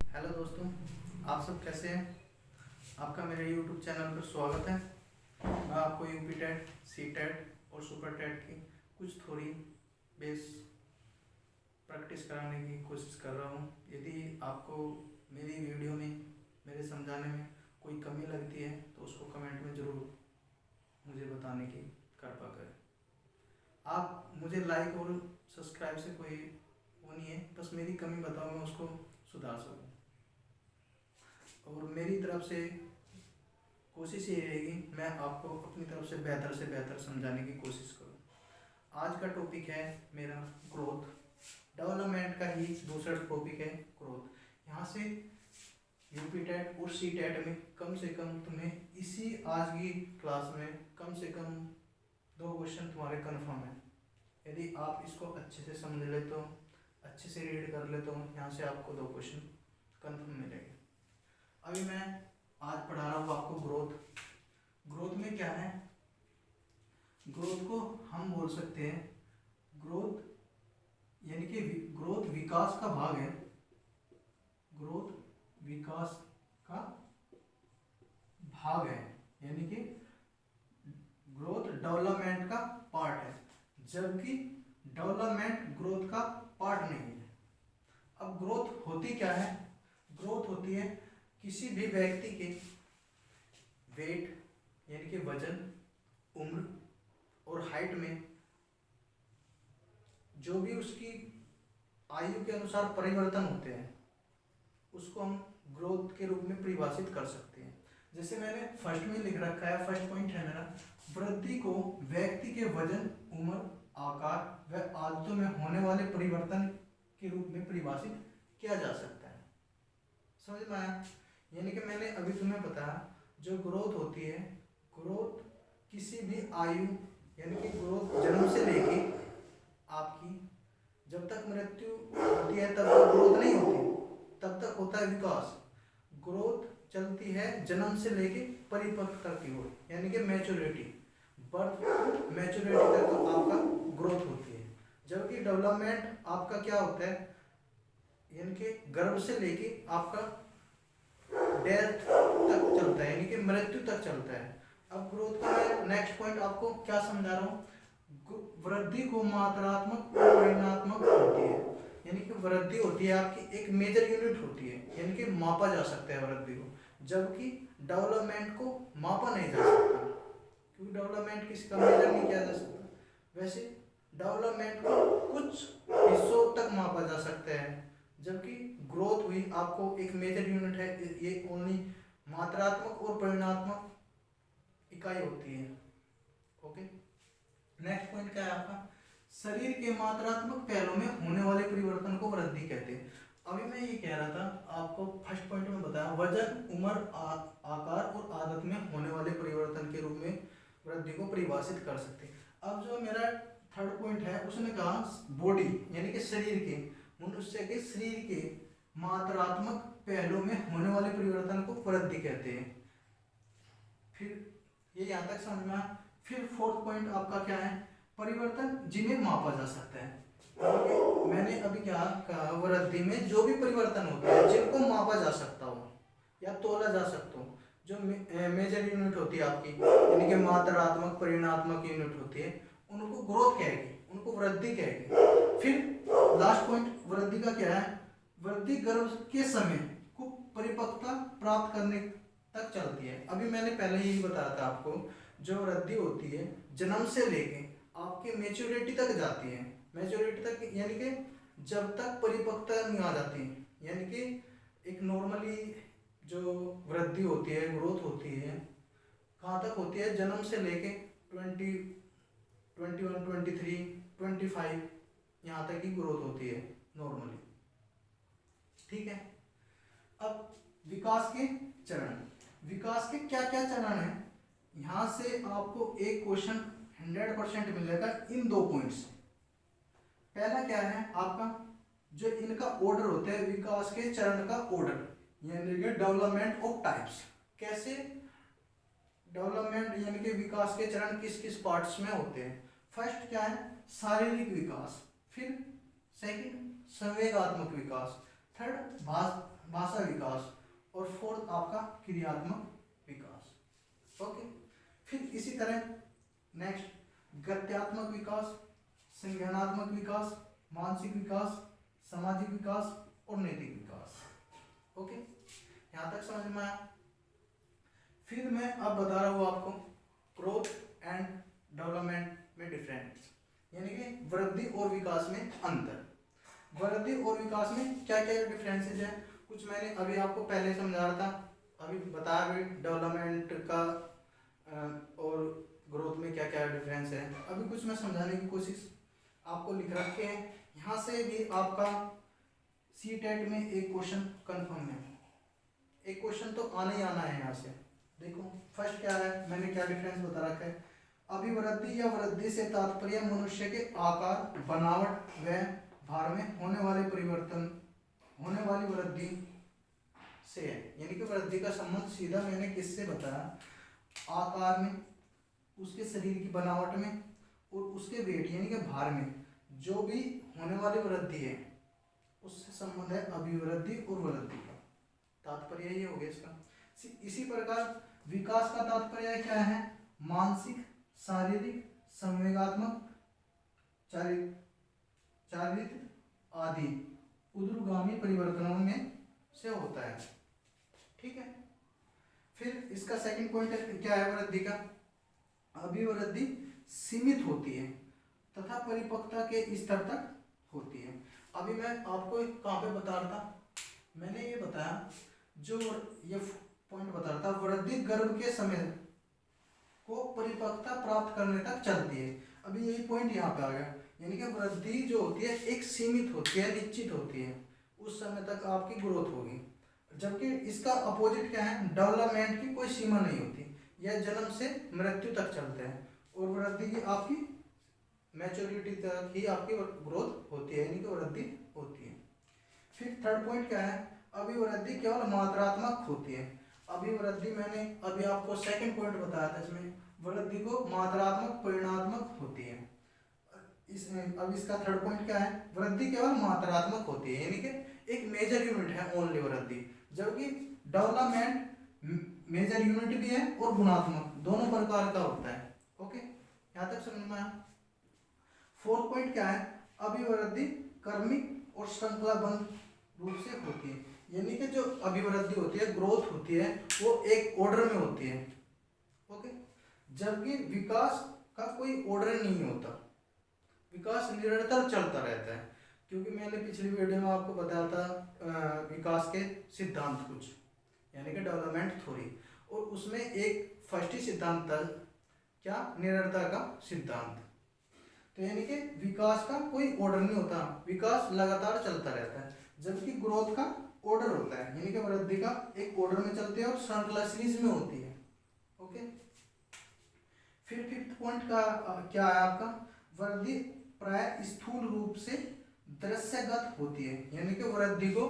Hello दोस्तों, आप सब कैसे हैं। आपका मेरे यूट्यूब चैनल पर स्वागत है। मैं आपको यूपी टेट, सी टेट और सुपर टेट की कुछ थोड़ी बेस प्रैक्टिस कराने की कोशिश कर रहा हूँ। यदि आपको मेरी वीडियो में मेरे समझाने में कोई कमी लगती है तो उसको कमेंट में ज़रूर मुझे बताने की कृपा करें। आप मुझे लाइक और सब्सक्राइब से कोई वो नहीं है, बस मेरी कमी बताओ, मैं उसको सुधार सकूँ। और मेरी तरफ से कोशिश ये रहेगी मैं आपको अपनी तरफ से बेहतर समझाने की कोशिश करूँ। आज का टॉपिक है मेरा ग्रोथ, डेवलपमेंट का ही दूसरा टॉपिक है ग्रोथ। यहाँ से यूपी टेट और सी टेट में कम से कम तुम्हें इसी आज की क्लास में कम से कम 2 क्वेश्चन तुम्हारे कन्फर्म है। यदि आप इसको अच्छे से समझ ले तो, अच्छे से रीड कर ले तो यहाँ से आपको 2 क्वेश्चन कन्फर्म मिलेंगे। अभी मैं आज पढ़ा रहा हूँ आपको ग्रोथ। ग्रोथ में क्या है, ग्रोथ को हम बोल सकते हैं ग्रोथ यानी कि ग्रोथ विकास का भाग है। ग्रोथ विकास का भाग है, यानी कि ग्रोथ डेवलपमेंट का पार्ट है, जबकि डेवलपमेंट ग्रोथ का पार्ट नहीं है। अब ग्रोथ होती क्या है, ग्रोथ होती है किसी भी व्यक्ति के वेट यानी कि वजन, उम्र और हाइट में जो भी उसकी आयु के अनुसार परिवर्तन होते हैं उसको हम ग्रोथ के रूप में परिभाषित कर सकते हैं। जैसे मैंने फर्स्ट में लिख रखा है, फर्स्ट पॉइंट है मेरा, वृद्धि को व्यक्ति के वजन, उम्र, आकार व आदतों में होने वाले परिवर्तन के रूप में परिभाषित किया जा सकता है। समझ में आया। यानी कि मैंने अभी तुम्हें बताया जो ग्रोथ होती है, ग्रोथ किसी भी आयु यानी कि ग्रोथ जन्म से लेके आपकी जब तक मृत्यु होती है तब तक ग्रोथ नहीं होती, तब तक होता है विकास। ग्रोथ चलती है जन्म से लेके परिपक्वता की ओर, यानी कि मैच्योरिटी, बर्थ मैच्योरिटी तक आपका ग्रोथ होती है। जबकि डेवलपमेंट आपका क्या होता है, यानी कि गर्भ से लेके आपका डेथ तक चलता है, यानी कि मृत्यु तक चलता है। अब ग्रोथ का मैं नेक्स्ट पॉइंट आपको क्या समझा रहा हूँ, वृद्धि को मात्रात्मक और परिमाणात्मक होती है, यानी कि वृद्धि होती है आपकी एक मेजर यूनिट होती है, यानी कि मापा जा सकता है वृद्धि को, जबकि डेवलपमेंट को मापा नहीं जा सकता क्योंकि डेवलपमेंट किसी का मेजर नहीं किया जा सकता। वैसे डेवलपमेंट को कुछ हिस्सों तक मापा जा सकता है, जबकि ग्रोथ हुई आपको एक मेजर यूनिट है, ये ओनली मात्रात्मक और परिमाणात्मक इकाई होती है। ओके, नेक्स्ट पॉइंट क्या है आपका, शरीर के मात्रात्मक पहलुओं में होने वाले परिवर्तन को वृद्धि कहते हैं। अभी मैं ये कह रहा था आपको, फर्स्ट पॉइंट में बताया वजन, उम्र, आकार और आदत में होने वाले परिवर्तन के रूप में वृद्धि को परिभाषित कर सकते हैं। अब जो मेरा थर्ड पॉइंट है उसने कहा बॉडी यानी कि शरीर के, मनुष्य के शरीर के मात्रात्मक पहलुओं में होने वाले परिवर्तन को वृद्धि कहते हैं। फिर ये यहाँ तक समझ में आया। फिर फोर्थ पॉइंट आपका क्या है, परिवर्तन जिन्हें मापा जा सकता है। मैंने अभी क्या कहा, वृद्धि में जो भी परिवर्तन होते हैं जिनको मापा जा सकता हो या तोला जा सकता हो, जो मेजर यूनिट होती है आपकी, यानी कि मात्रात्मक परिमाणात्मक यूनिट होती है, उनको ग्रोथ कहेगी, उनको वृद्धि कहेगी। फिर लास्ट पॉइंट वृद्धि का क्या है, वृद्धि गर्भ के समय को परिपक्वता प्राप्त करने तक चलती है। अभी मैंने पहले यही बताया था आपको, जो वृद्धि होती है जन्म से लेके आपके मैच्योरिटी तक जाती है, मैच्योरिटी तक यानी कि जब तक परिपक्वता नहीं आ जाती, यानी कि एक नॉर्मली जो वृद्धि होती है, ग्रोथ होती है, कहाँ तक होती है, जन्म से लेके 20, 21, 23, 25 यहाँ तक की ग्रोथ होती है नॉर्मली। ठीक है। अब विकास के चरण, विकास के क्या क्या चरण है, यहाँ से आपको एक क्वेश्चन 100% मिलेगा इन 2 पॉइंट्स। पहला क्या है आपका, जो इनका ऑर्डर होता है, विकास के चरण का ऑर्डर, यानी कि डेवलपमेंट ऑफ टाइप्स। कैसे डेवलपमेंट यानी कि विकास के चरण किस किस पार्ट्स में होते हैं। फर्स्ट क्या है, शारीरिक विकास, फिर सेकंड संवेगात्मक विकास, थर्ड भाषा विकास और फोर्थ आपका क्रियात्मक विकास। ओके, फिर इसी तरह नेक्स्ट गत्यात्मक विकास, संज्ञानात्मक विकास, मानसिक विकास, सामाजिक विकास और नैतिक विकास। ओके, यहाँ तक समझ में आया। फिर मैं अब बता रहा हूँ आपको ग्रोथ एंड डेवलपमेंट में डिफरेंस, यानी कि वृद्धि और विकास में अंतर। वृद्धि और विकास में क्या क्या डिफरेंसेस है, कुछ मैंने अभी आपको पहले समझा रहा था, अभी बताया भी डेवलपमेंट का और ग्रोथ में क्या क्या डिफरेंस है। अभी कुछ मैं समझाने की कोशिश आपको लिख रखे हैं। यहाँ से भी आपका CTET में एक क्वेश्चन कंफर्म है, एक क्वेश्चन तो आना ही आना है। यहाँ से देखो फर्स्ट क्या है, मैंने क्या डिफरेंस बता रखा है। अभिवृद्धि या वृद्धि से तात्पर्य मनुष्य के आकार, बनावट व भार में होने वाले परिवर्तन, होने वाली वृद्धि से है। यानी कि वृद्धि का संबंध सीधा मैंने किससे बताया, आकार में, उसके शरीर की बनावट में और उसके वेट यानी कि भार में जो भी होने वाली वृद्धि है उससे संबंध है अभिवृद्धि और वृद्धि का। तात्पर्य ये हो गया इसका। इसी प्रकार विकास का तात्पर्य क्या है, मानसिक, शारीरिक, संवेगात्मक, चारित्रिक आदि ऊर्ध्वगामी परिवर्तनों में से होता है। ठीक है, फिर इसका सेकंड पॉइंट क्या है वृद्धि का, अभिवृद्धि सीमित होती है तथा परिपक्वता के स्तर तक होती है। अभी मैं आपको कहाँ पे बता रहा था, मैंने ये बताया, जो ये पॉइंट बता रहा था, वृद्धि गर्भ के समय को परिपक्वता प्राप्त करने तक चलती है। अभी यही पॉइंट यहाँ पे आ गया, यानी कि वृद्धि जो होती है एक सीमित होती है, निश्चित होती है, उस समय तक आपकी ग्रोथ होगी। जबकि इसका अपोजिट क्या है, डेवलपमेंट की कोई सीमा नहीं होती, यह जन्म से मृत्यु तक चलते हैं और वृद्धि की आपकी मैच्योरिटी तक ही आपकी ग्रोथ होती है, यानी कि वृद्धि होती है। फिर थर्ड पॉइंट क्या है, अभिवृद्धि केवल मात्रात्मक होती है। अभिवृद्धि मैंने अभी आपको सेकंड पॉइंट बताया था, इसमें वृद्धि को मात्रात्मक परिणात्मक होती है। अब इसका थर्ड पॉइंट क्या है, वृद्धि केवल मात्रात्मक होती है, यानी कि एक मेजर यूनिट है ओनली वृद्धि, जबकि डेवलपमेंट मेजर यूनिट भी है और गुणात्मक, दोनों प्रकार का होता है। ओके, यहाँ तक समझ में आया। फोर्थ पॉइंट क्या है, अभिवृद्धि क्रमिक और श्रृंखलाबद्ध रूप से होती है, यानी कि जो अभिवृद्धि होती है, ग्रोथ होती है, वो एक ऑर्डर में होती है। ओके, जबकि विकास का कोई ऑर्डर नहीं होता, विकास निरंतर चलता रहता है। क्योंकि मैंने पिछली वीडियो में आपको बताया था विकास के सिद्धांत कुछ, यानी कि डेवलपमेंट थ्योरी, और उसमें एक फर्स्ट ही सिद्धांत था क्या, निरंतरता का सिद्धांत। तो यानी कि विकास का कोई ऑर्डर नहीं होता, विकास लगातार चलता रहता है, जबकि ग्रोथ का ऑर्डर होता है, यानी कि वृद्धि का एक ऑर्डर में चलती है और श्रृंखला सीरीज में होती है। ओके, फिर फिफ्थ पॉइंट का क्या है आपका, वृद्धि प्राय स्थूल रूप से दृश्यगत होती है, यानी कि वृद्धि को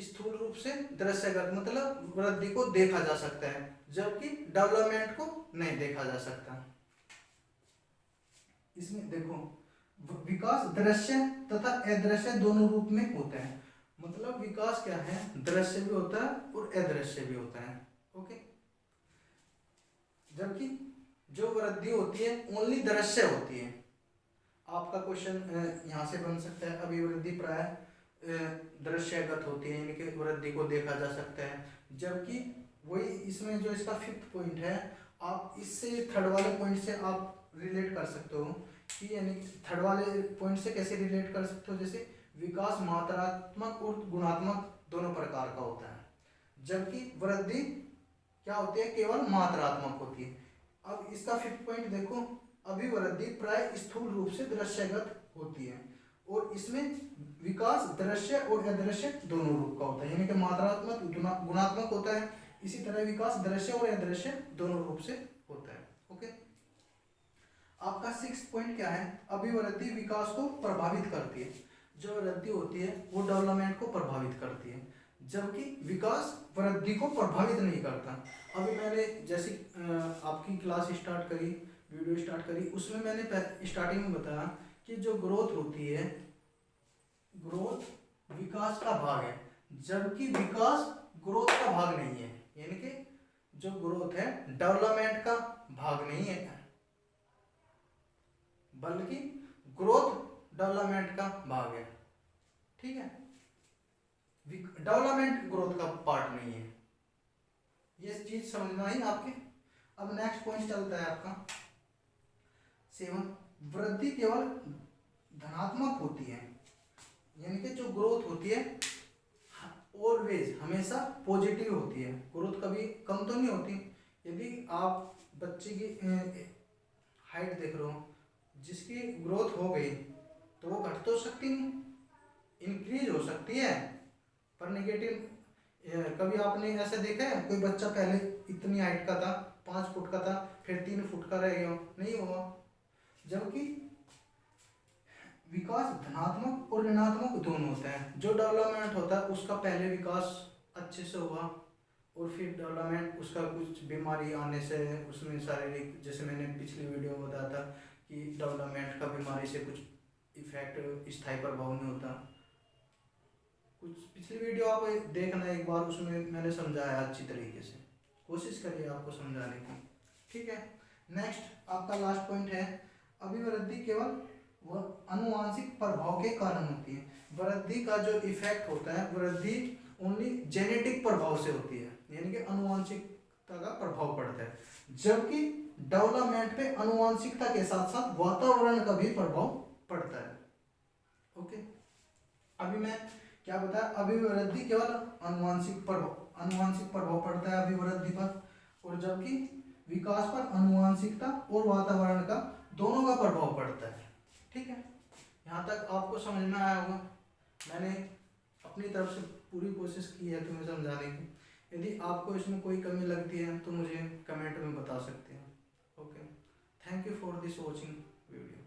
स्थूल रूप से दृश्यगत मतलब वृद्धि को देखा जा सकता है, जबकि डेवलपमेंट को नहीं देखा जा सकता। इसमें देखो विकास दृश्य तथा अदृश्य दोनों रूप में होता है, मतलब विकास क्या है, दृश्य भी होता है और अदृश्य भी होता है। ओके, जबकि जो वृद्धि होती है ओनली दृश्य होती है। आपका क्वेश्चन यहाँ से बन सकता है, अभिवृद्धि प्राय दृश्यगत होती है, यानी कि वृद्धि को देखा जा सकता है, जबकि वही इसमें जो इसका फिफ्थ पॉइंट है, आप इससे थर्ड वाले पॉइंट से आप रिलेट कर सकते हो कि, यानी थर्ड वाले पॉइंट से कैसे रिलेट कर सकते हो, जैसे विकास मात्रात्मक और गुणात्मक दोनों प्रकार का होता है, जबकि वृद्धि क्या होती है, केवल मात्रात्मक होती है। अब इसका फिफ्थ पॉइंट देखो, अभिवृद्धि प्राय स्थूल रूप से दृश्यगत होती है और इसमें विकास दृश्य और अदृश्य दोनों रूप का होता है, यानी कि मात्रात्मक गुणात्मक होता है, इसी तरह विकास दृश्य और अदृश्य दोनों रूप से होता है। ओके, आपका सिक्स्थ पॉइंट क्या है, अभिवृद्धि विकास को प्रभावित करती है, जो वृद्धि होती है वो डेवलपमेंट को प्रभावित करती है, जबकि विकास वृद्धि को प्रभावित नहीं करता। अभी मैंने जैसे आपकी क्लास स्टार्ट करी, वीडियो स्टार्ट करी, उसमें मैंने स्टार्टिंग में बताया कि जो ग्रोथ होती है, ग्रोथ विकास का भाग है, जबकि विकास ग्रोथ का भाग नहीं है, यानी कि जो ग्रोथ है डेवलपमेंट का भाग नहीं है, बल्कि ग्रोथ डेवलपमेंट का भाग है। ठीक है, डेवलपमेंट ग्रोथ का पार्ट नहीं है। ये चीज समझ में आई आपके। अब नेक्स्ट पॉइंट चलता है आपका 7, वृद्धि केवल धनात्मक होती है, यानी कि जो ग्रोथ होती है ऑलवेज हमेशा पॉजिटिव होती है, ग्रोथ कभी कम तो नहीं होती। यदि आप बच्चे की हाइट देख रहे हो, जिसकी ग्रोथ हो गई तो वो घट तो सकती नहीं, इंक्रीज हो सकती है, पर नेगेटिव। कभी आपने ऐसे देखा है कोई बच्चा पहले इतनी हाइट का था, 5 फुट का था, फिर 3 फुट का रह गया? नहीं हुआ। जबकि विकास धनात्मक और ऋणात्मक दोनों होता है। जो डेवलपमेंट होता है उसका पहले विकास अच्छे से हुआ और फिर डेवलपमेंट उसका कुछ बीमारी आने से उसमें शारीरिक, जैसे मैंने पिछली वीडियो में बताया था कि डेवलपमेंट का बीमारी से कुछ इफेक्ट स्थायी प्रभाव नहीं होता। कुछ पिछली वीडियो आप देखना एक बार, उसमें मैंने समझाया अच्छी तरीके से, कोशिश करिए आपको समझाने की। ठीक है, नेक्स्ट आपका लास्ट पॉइंट है, अभिवृद्धि केवल वह अनुवांशिक प्रभाव के कारण होती है। वृद्धि का जो इफेक्ट होता है, वृद्धि ओनली जेनेटिक प्रभाव से होती है, यानी कि अनुवांशिकता का प्रभाव पड़ता है। जबकि डेवलपमेंट पे अनुवांशिकता के साथ साथ वातावरण का भी प्रभाव पड़ता है। ओके, अभी मैं क्या बताया, अभिवृद्धि केवल अनुवांशिक प्रभाव पड़ता है अभिवृद्धि पर, और जबकि विकास पर अनुवांशिकता और वातावरण का दोनों का प्रभाव पड़ता है। ठीक है, यहाँ तक आपको समझ में आया होगा। मैंने अपनी तरफ से पूरी कोशिश की है तुम्हें समझाने की। यदि आपको इसमें कोई कमी लगती है तो मुझे कमेंट में बता सकते हैं। Okay, thank you for this watching video.